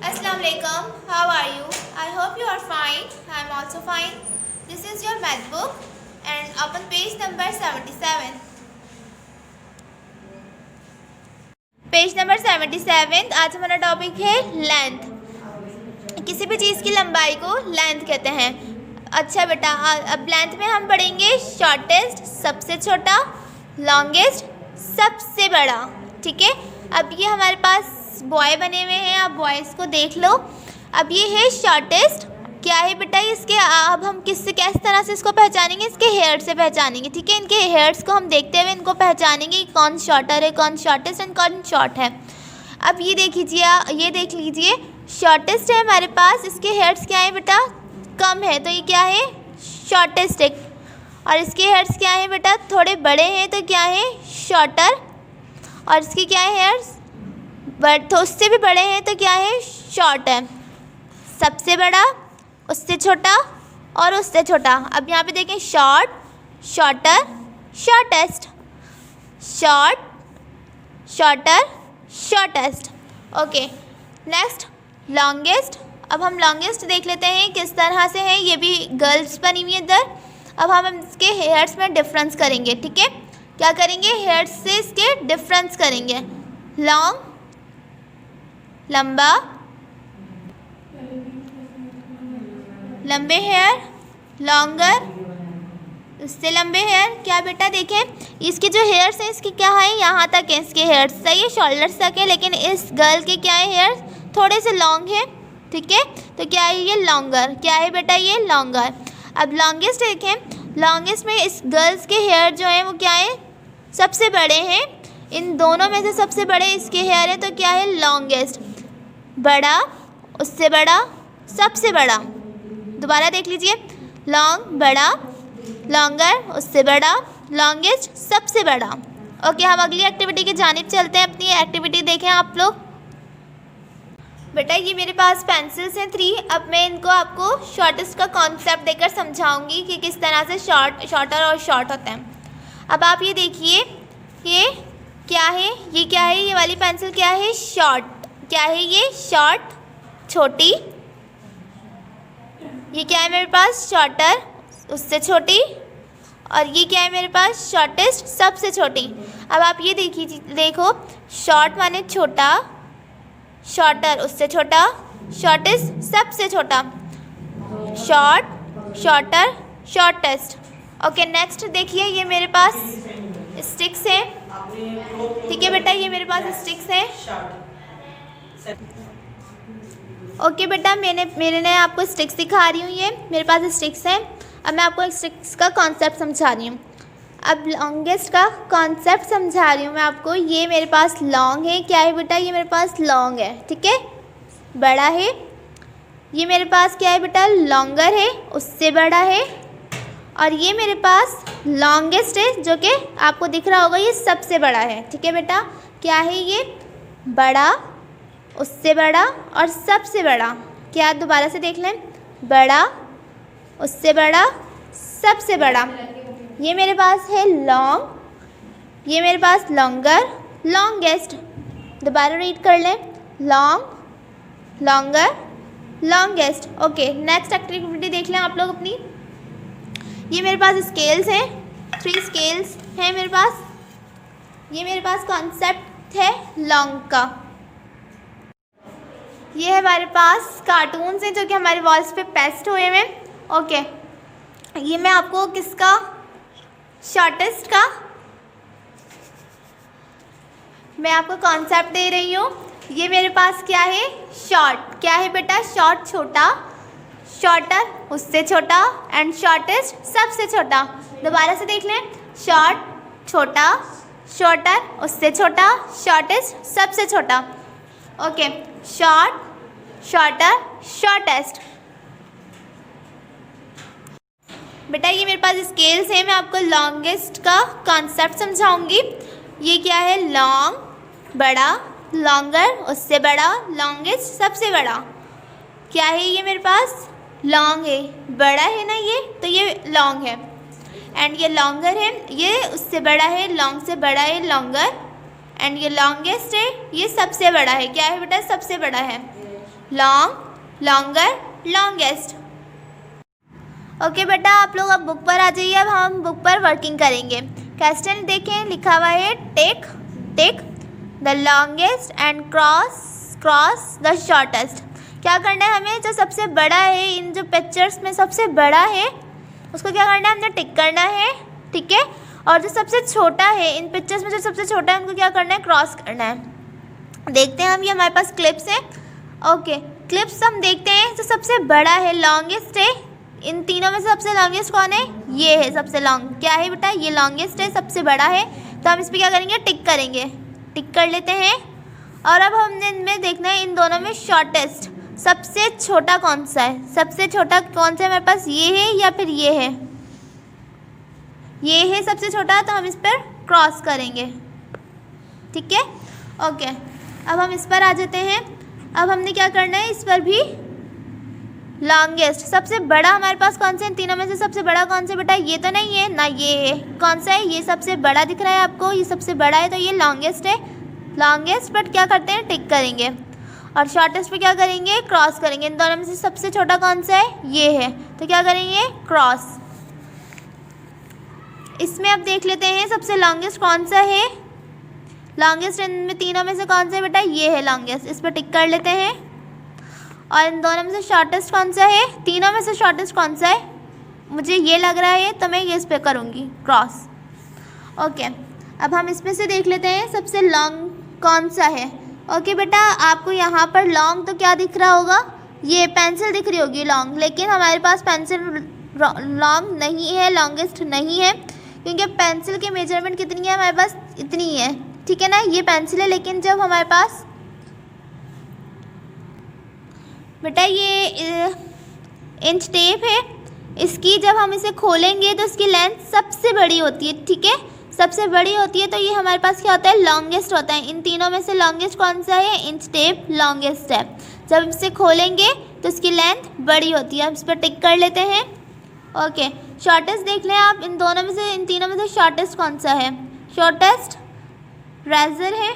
Assalamu alaikum. How are you? I hope you are fine. I am also fine. This is your math book and open page number 77. Page number 77। आज हमारा topic है length. किसी भी चीज़ की लंबाई को length कहते हैं। अच्छा बेटा, अब लेंथ में हम पढ़ेंगे शॉर्टेस्ट सबसे छोटा, लॉन्गेस्ट सबसे बड़ा। ठीक है, अब ये हमारे पास बॉय बने हुए हैं, आप बॉयज़ को देख लो। अब ये है शॉर्टेस्ट, क्या है बेटा इसके, अब हम किस तरह से इसको पहचानेंगे, इसके हेयर से पहचानेंगे। ठीक है, इनके हेयर्स को हम देखते हुए इनको पहचानेंगे कि कौन शॉर्टर है, कौन शॉर्टेस्ट एंड कौन शॉर्ट है। अब ये देख लीजिए शॉर्टेस्ट है हमारे पास, इसके हेयर्स क्या है बेटा, कम है, तो ये क्या है शॉर्टेस्ट है। और इसके हेयर्स क्या है बेटा, थोड़े बड़े हैं, तो क्या है शॉर्टर। और इसके क्या है हेयर्स तो उससे भी बड़े हैं, तो क्या है शॉर्ट है। सबसे बड़ा, उससे छोटा और उससे छोटा। अब यहाँ पे देखें short, shorter, shortest, short, shorter, shortest. Okay, next longest. अब हम लॉन्गेस्ट देख लेते हैं किस तरह से है। ये भी गर्ल्स बनी हुई है इधर। अब हम इसके हेयर्स में डिफरेंस करेंगे। ठीक है, क्या करेंगे, हेयर्स से इसके डिफरेंस करेंगे। लॉन्ग लंबा, लंबे हेयर, लॉन्गर उससे लंबे हेयर। क्या बेटा देखें, इसके जो हेयर्स हैं इसके क्या है, यहाँ तक है इसके हेयर्स, सही है, शोल्डर्स तक है, लेकिन इस गर्ल के क्या है हेयर्स थोड़े से लॉन्ग है। ठीक है, तो क्या है ये लॉन्गर, क्या है बेटा ये लॉन्गर। अब लॉन्गेस्ट देखें, लॉन्गेस्ट में इस गर्ल्स के हेयर जो हैं वो क्या है सबसे बड़े हैं। इन दोनों में से सबसे बड़े इसके हेयर है, तो क्या है लॉन्गेस्ट। बड़ा, उससे बड़ा, सबसे बड़ा। दोबारा देख लीजिए, लॉन्ग बड़ा, लॉन्गर उससे बड़ा, लॉन्गेस्ट सबसे बड़ा। ओके, हम अगली एक्टिविटी की जानिब चलते हैं। अपनी एक्टिविटी देखें आप लोग। बेटा ये मेरे पास पेंसिल्स हैं 3। अब मैं इनको आपको शॉर्टेस्ट का कॉन्सेप्ट देकर समझाऊंगी कि किस तरह से शॉर्टर और शॉर्ट होते हैं। अब आप ये देखिए, ये क्या है, ये क्या है, ये वाली पेंसिल क्या है शॉर्ट, क्या है ये शॉर्ट छोटी। ये क्या है मेरे पास शॉर्टर उससे छोटी। और ये क्या है मेरे पास शॉर्टेस्ट सबसे छोटी। अब आप ये देखो, शॉर्ट माने छोटा, शॉर्टर उससे छोटा, शॉर्टेस्ट सबसे छोटा, short, shorter, shortest. Okay, next देखिए, ये मेरे पास स्टिक्स है। ठीक है बेटा, ये मेरे पास स्टिक्स है। ओके बेटा, मैंने आपको स्टिक्स दिखा रही हूँ, ये मेरे पास स्टिक्स हैं। अब मैं आपको स्टिक्स का कॉन्सेप्ट समझा रही हूँ। अब लॉन्गेस्ट का कॉन्सेप्ट समझा रही हूँ मैं आपको। ये मेरे पास लॉन्ग है, क्या है बेटा ये मेरे पास लॉन्ग है। ठीक है, बड़ा है। ये मेरे पास क्या है बेटा लॉन्गर है, उससे बड़ा है। और ये मेरे पास लॉन्गेस्ट है, जो कि आपको दिख रहा होगा ये सबसे बड़ा है। ठीक है बेटा, क्या है ये बड़ा, उससे बड़ा और सबसे बड़ा। क्या दोबारा से देख लें, बड़ा, उससे बड़ा, सबसे बड़ा। ये मेरे पास है लॉन्ग, ये मेरे पास लॉन्गर, लॉन्गेस्ट। दोबारा रीड कर लें, long, longer, longest. Okay, next activity देख लें आप लोग अपनी। ये मेरे पास स्केल्स हैं, 3 स्केल्स हैं मेरे पास। ये मेरे पास कॉन्सेप्ट है लॉन्ग का। ये हमारे पास कार्टून्स हैं जो कि हमारे वॉल्स पे पेस्ट हुए हुए हैं। ओके, ये मैं आपको किसका शॉर्टेस्ट का मैं आपको कॉन्सेप्ट दे रही हूँ। ये मेरे पास क्या है शॉर्ट, क्या है बेटा शॉर्ट छोटा, शॉर्टर उससे छोटा एंड शॉर्टेस्ट सबसे छोटा। दोबारा से देख लें, शॉर्ट छोटा, शॉर्टर उससे छोटा, शॉर्टेस्ट सबसे छोटा। Okay, short, shorter, shortest. बेटा ये मेरे पास स्केल्स हैं, मैं आपको लॉन्गेस्ट का कॉन्सेप्ट समझाऊंगी। ये क्या है लॉन्ग, बड़ा, लॉन्गर उससे बड़ा, लॉन्गेस्ट सबसे बड़ा। क्या है ये मेरे पास लॉन्ग है, बड़ा है ना ये, तो ये लॉन्ग है। एंड ये लॉन्गर है, ये उससे बड़ा है, लॉन्ग से बड़ा है लॉन्गर। एंड ये लॉन्गेस्ट है, ये सबसे बड़ा है। क्या है बेटा सबसे बड़ा है। Long, longer, longest. ओके बेटा, आप लोग अब बुक पर आ जाइए। अब हम बुक पर वर्किंग करेंगे। क्वेश्चन देखें, लिखा हुआ है take take the longest and cross cross the shortest. क्या करना है हमें? जो सबसे बड़ा है इन जो पिक्चर्स में सबसे बड़ा है उसको क्या करना है? हमने टिक करना है, ठीक है। और जो सबसे छोटा है इन पिक्चर्स में, जो सबसे छोटा है उनको क्या करना है? क्रॉस करना है। देखते हैं हम, ये हमारे पास क्लिप्स हैं। ओके, क्लिप्स हम देखते हैं। जो सबसे बड़ा है, लॉन्गेस्ट है, इन तीनों में से सबसे लॉन्गेस्ट कौन है? ये है सबसे लॉन्ग। क्या है बेटा? ये लॉन्गेस्ट है, सबसे बड़ा है। तो हम इस पर क्या करेंगे? टिक करेंगे, टिक कर लेते हैं। और अब हमने इनमें देखना है इन दोनों में शॉर्टेस्ट, सबसे छोटा कौन सा है? सबसे छोटा कौन सा है हमारे पास? ये है या फिर ये है? ये है सबसे छोटा, तो हम इस पर क्रॉस करेंगे, ठीक है। ओके, अब हम इस पर आ जाते हैं। अब हमने क्या करना है? इस पर भी लॉन्गेस्ट, सबसे बड़ा हमारे पास कौन सा है? इन तीनों में से सबसे बड़ा कौन सा बेटा? ये तो नहीं है ना, ये है। कौन सा है? ये सबसे बड़ा दिख रहा है आपको, ये सबसे बड़ा है, तो ये लॉन्गेस्ट है। लॉन्गेस्ट पर क्या करते हैं? टिक करेंगे। और शॉर्टेस्ट पे क्या करेंगे? क्रॉस करेंगे। इन दोनों में से सबसे छोटा कौन सा है? ये है, तो क्या करेंगे? क्रॉस। इसमें अब देख लेते हैं सबसे लॉन्गेस्ट कौन सा है। लॉन्गेस्ट इनमें तीनों में से कौन सा है बेटा? ये है लॉन्गेस्ट, इस पर टिक कर लेते हैं। और इन दोनों में से शॉर्टेस्ट कौन सा है? तीनों में से शॉर्टेस्ट कौन सा है? मुझे ये लग रहा है, तो मैं ये इस पर करूँगी क्रॉस। ओके, अब हम इसमें से देख लेते हैं सबसे लॉन्ग कौन सा है। ओके बेटा, आपको यहाँ पर लॉन्ग तो क्या दिख रहा होगा? ये पेंसिल दिख रही होगी लॉन्ग, लेकिन हमारे पास पेंसिल लॉन्ग नहीं है, लॉन्गेस्ट नहीं है, क्योंकि पेंसिल की मेजरमेंट कितनी है हमारे पास? इतनी है, ठीक है ना। ये पेंसिल है, लेकिन जब हमारे पास बेटा ये इंच टेप है, इसकी जब हम इसे खोलेंगे तो इसकी लेंथ सबसे बड़ी होती है, ठीक है, सबसे बड़ी होती है। तो ये हमारे पास क्या होता है? लॉन्गेस्ट होता है। इन तीनों में से लॉन्गेस्ट कौन सा है? इंच टेप लॉन्गेस्ट है। जब इसे खोलेंगे तो इसकी लेंथ बड़ी होती है। हम इस पर टिक कर लेते हैं। ओके, शॉर्टेस्ट देख लें आप, इन दोनों में से, इन तीनों में से शॉर्टेस्ट कौन सा है? शॉर्टेस्ट रेजर है,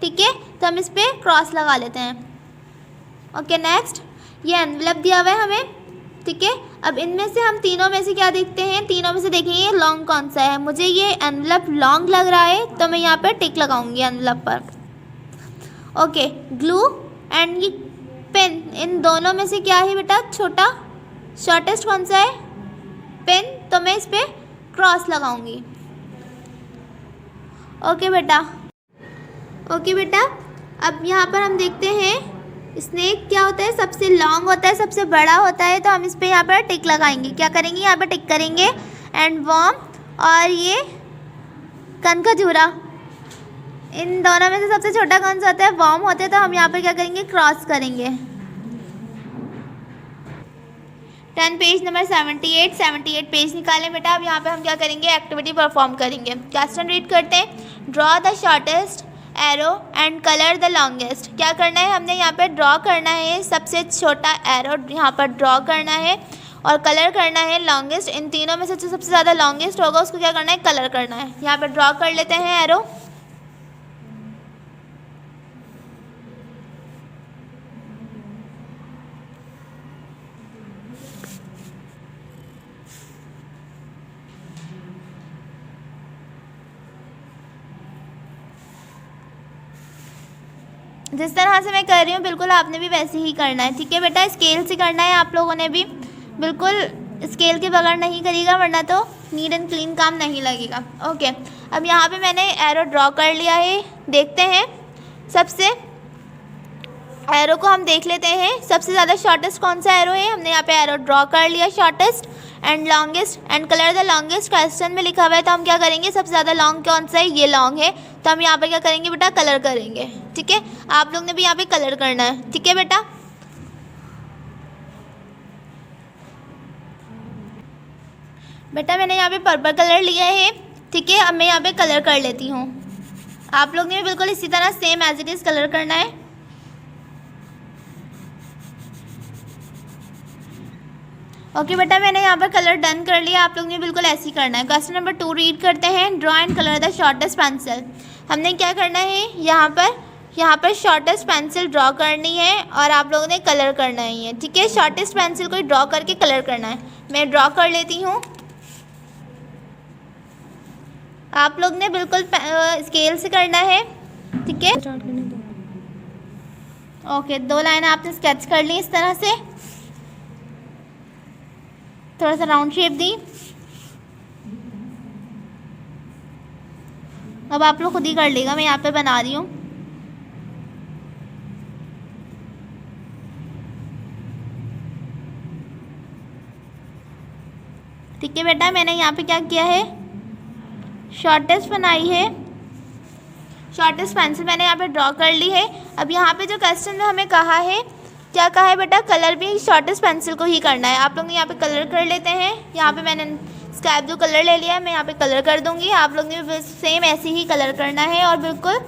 ठीक है, तो हम इस पर क्रॉस लगा लेते हैं। ओके, नेक्स्ट, ये एनवलप दिया हुआ है हमें, ठीक है। अब इनमें से हम तीनों में से क्या देखते हैं? तीनों में से देखेंगे लॉन्ग कौन सा है। मुझे ये एनवलप लॉन्ग लग रहा है, तो मैं यहाँ पर टिक लगाऊंगी एनवलप पर। ओके, ग्लू एंड ये पेन, इन दोनों में से क्या है बेटा? छोटा, शॉर्टेस्ट कौन सा है? पेन, तो मैं इस पर क्रॉस लगाऊंगी। ओके बेटा, ओके बेटा, अब यहाँ पर हम देखते हैं स्नेक क्या होता है? सबसे लॉन्ग होता है, सबसे बड़ा होता है, तो हम इस पर यहाँ पर टिक लगाएंगे। क्या करेंगे? यहाँ पर टिक करेंगे। एंड वर्म, और ये कनखजूरा, इन दोनों में से सबसे छोटा कौन सा होता है? वर्म होता है, तो हम यहाँ पर क्या करेंगे? क्रॉस करेंगे। 10 पेज नंबर 78 पेज निकालें बेटा। अब यहाँ पे हम क्या करेंगे? एक्टिविटी परफॉर्म करेंगे। क्वेश्चन रीड करते हैं। Draw the shortest arrow and colour the longest. क्या करना है? हमने यहाँ पे ड्रॉ करना है सबसे छोटा एरो, यहाँ पर ड्रॉ करना है, और कलर करना है लॉन्गेस्ट। इन तीनों में से जो सबसे ज़्यादा लॉन्गेस्ट होगा उसको क्या करना है? कलर करना है। यहाँ पर ड्रॉ कर लेते हैं एरो। जिस तरह से मैं कर रही हूँ बिल्कुल आपने भी वैसे ही करना है, ठीक है बेटा। स्केल से करना है आप लोगों ने भी, बिल्कुल स्केल के बगैर नहीं करिएगा, वरना तो नीट एंड क्लीन काम नहीं लगेगा। ओके, अब यहाँ पे मैंने एरो ड्रॉ कर लिया है। देखते हैं सबसे एरो को हम देख लेते हैं। सबसे ज़्यादा शॉर्टेस्ट कौन सा एरो है? हमने यहाँ पे एरो ड्रॉ कर लिया shortest. And longest and colour the longest, question में लिखा हुआ है, तो हम क्या करेंगे? सबसे ज़्यादा लॉन्ग कौन सा है? ये लॉन्ग है, तो हम यहाँ पर क्या करेंगे बेटा? कलर करेंगे, ठीक है। आप लोग ने भी यहाँ पे कलर करना है, ठीक है बेटा। बेटा मैंने यहाँ पे पर्पल कलर लिया है, ठीक है। अब मैं यहाँ पे कलर कर लेती हूँ। आप लोग ने भी बिल्कुल इसी तरह same as it is colour करना है। ओके बेटा, मैंने यहाँ पर कलर डन कर लिया। आप लोग ने बिल्कुल ऐसे ही करना है। क्वेश्चन नंबर 2 रीड करते हैं। Draw and colour the shortest pencil. हमने क्या करना है? यहाँ पर यहाँ पर शॉर्टेस्ट पेंसिल ड्रॉ करनी है और आप लोगों ने कलर करना ही है, ठीक है। शॉर्टेस्ट पेंसिल को ड्रॉ करके कलर करना है। मैं ड्रॉ कर लेती हूँ। आप लोग ने बिल्कुल स्केल से करना है, ठीक है। ओके, 2 लाइन आपने स्केच कर ली इस तरह से, थोड़ा सा राउंड शेप दी। अब आप लोग खुद ही कर लेगा, मैं यहाँ पे बना रही हूँ। ठीक है बेटा, मैंने यहाँ पे क्या किया है, शॉर्टेस्ट बनाई है, शॉर्टेस्ट पेंसिल मैंने यहाँ पे ड्रॉ कर ली है। अब यहाँ पे जो क्वेश्चन में हमें कहा है, क्या कहा है बेटा, कलर भी शॉर्टेस्ट पेंसिल को ही करना है। आप लोग यहाँ पे कलर कर लेते हैं। यहाँ पे मैंने स्काई ब्लू कलर ले लिया है, मैं यहाँ पे कलर कर दूँगी। आप लोग ने भी सेम ऐसे ही कलर करना है। और बिल्कुल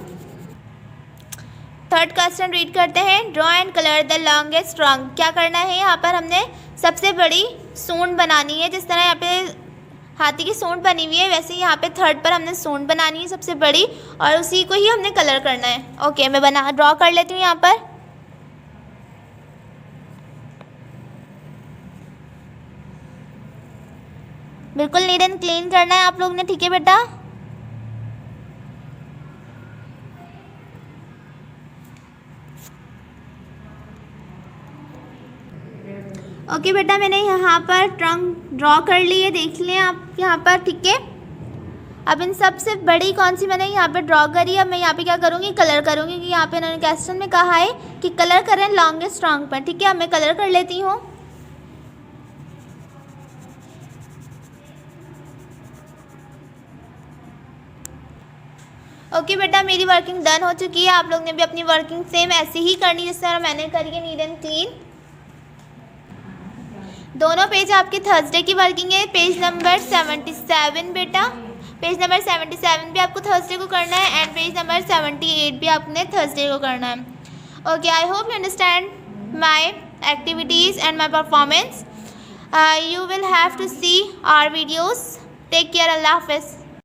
थर्ड क्वेश्चन रीड करते हैं। Draw and colour the longest trunk. क्या करना है, यहाँ पर हमने सबसे बड़ी सूंड बनानी है। जिस तरह यहाँ पे हाथी की सूंड बनी हुई है, वैसे ही यहाँ पे थर्ड पर हमने सूंड बनानी है सबसे बड़ी, और उसी को ही हमने कलर करना है। ओके, मैं ड्रॉ कर लेती हूँ यहाँ पर। बिल्कुल नीट एंड क्लीन करना है आप लोग ने, ठीक है बेटा। ओके बेटा, मैंने यहाँ पर ट्रंक ड्रॉ कर ली है, देख लें आप यहाँ पर, ठीक है। अब इन सबसे बड़ी कौन सी मैंने यहाँ पे ड्रॉ करी है, अब मैं यहाँ पे क्या करूँगी, कलर करूँगी। कि यहाँ पे इन्होंने क्वेश्चन में कहा है कि कलर करें लॉन्गेस्ट ट्रंक पर, ठीक है। अब मैं कलर कर लेती हूँ। ओके बेटा, मेरी वर्किंग डन हो चुकी है। आप लोग ने भी अपनी वर्किंग सेम ऐसे ही करनी जिस तरह मैंने करी है, नीट एंड क्लीन। दोनों पेज आपके थर्सडे की वर्किंग है। पेज नंबर 77 बेटा, पेज नंबर 77 भी आपको थर्सडे को करना है, एंड पेज नंबर 78 भी आपने थर्सडे को करना है। Okay, I hope you understand my activities and my performance. You will have to see our videos. Take care. Allah Hafiz.